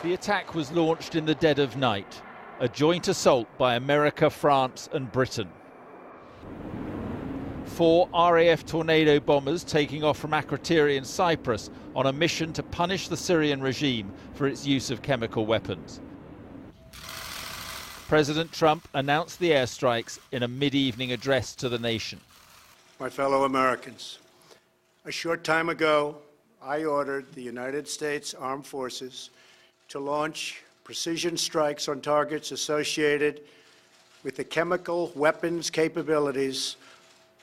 The attack was launched in the dead of night, a joint assault by America, France and Britain. 4 RAF Tornado bombers taking off from Akrotiri in Cyprus on a mission to punish the Syrian regime for its use of chemical weapons. President Trump announced the airstrikes in a mid-evening address to the nation. My fellow Americans, a short time ago, I ordered the United States Armed Forces to launch precision strikes on targets associated with the chemical weapons capabilities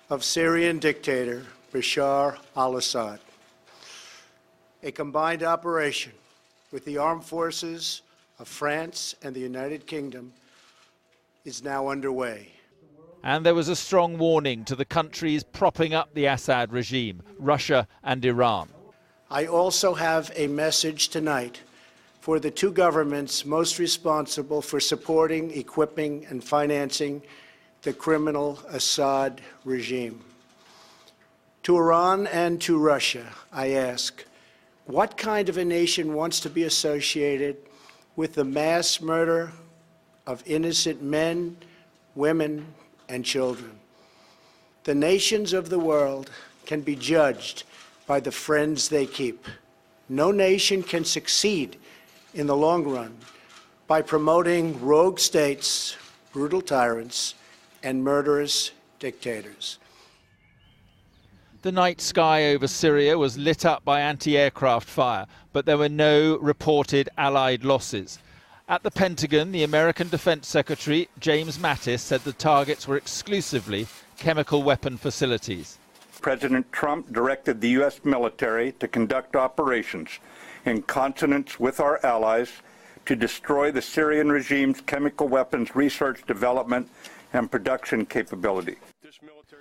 of Syrian dictator Bashar al-Assad. A combined operation with the armed forces of France and the United Kingdom is now underway. And there was a strong warning to the countries propping up the Assad regime, Russia and Iran. I also have a message tonight for the 2 governments most responsible for supporting, equipping, and financing the criminal Assad regime. To Iran and to Russia, I ask, what kind of a nation wants to be associated with the mass murder of innocent men, women, and children? The nations of the world can be judged by the friends they keep. No nation can succeed in the long run by promoting rogue states, brutal tyrants, and murderous dictators. The night sky over Syria was lit up by anti-aircraft fire, but there were no reported Allied losses. At the Pentagon, the American Defense Secretary, James Mattis, said the targets were exclusively chemical weapon facilities. President Trump directed the U.S. military to conduct operations in consonance with our allies to destroy the Syrian regime's chemical weapons research, development, and production capability.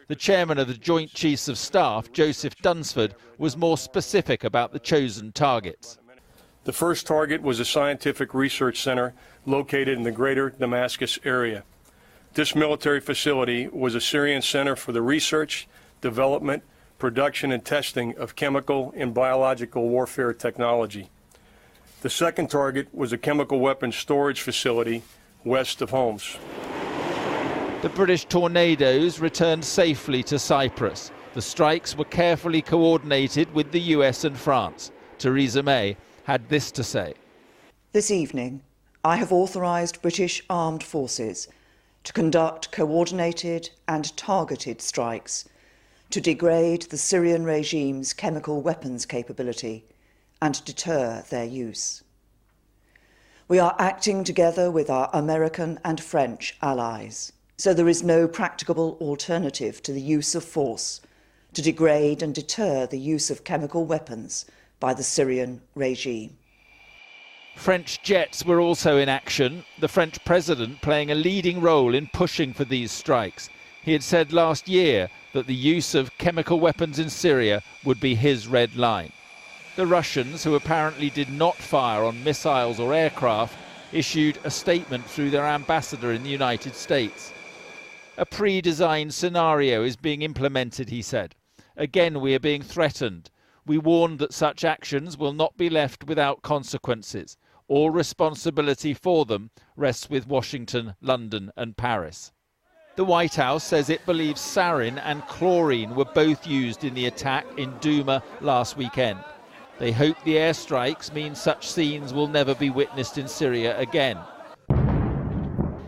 The chairman of the Joint Chiefs of Staff, Joseph Dunsford, was more specific about the chosen targets. The first target was a scientific research center located in the greater Damascus area. This military facility was a Syrian center for the research, development, production, and testing of chemical and biological warfare technology. The second target was a chemical weapons storage facility west of Homs. The British Tornadoes returned safely to Cyprus. The strikes were carefully coordinated with the US and France. Theresa May had this to say. This evening, I have authorised British armed forces to conduct coordinated and targeted strikes to degrade the Syrian regime's chemical weapons capability and deter their use. We are acting together with our American and French allies, so there is no practicable alternative to the use of force to degrade and deter the use of chemical weapons by the Syrian regime. French jets were also in action, the French president playing a leading role in pushing for these strikes. He had said last year that the use of chemical weapons in Syria would be his red line. The Russians, who apparently did not fire on missiles or aircraft, issued a statement through their ambassador in the United States. A pre-designed scenario is being implemented, he said. Again, we are being threatened. We warned that such actions will not be left without consequences. All responsibility for them rests with Washington, London and Paris. The White House says it believes sarin and chlorine were both used in the attack in Douma last weekend. They hope the airstrikes mean such scenes will never be witnessed in Syria again.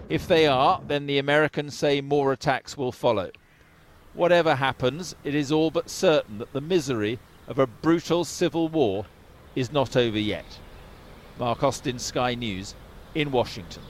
If they are, then the Americans say more attacks will follow. Whatever happens, it is all but certain that the misery of a brutal civil war is not over yet. Mark Austin, Sky News, in Washington.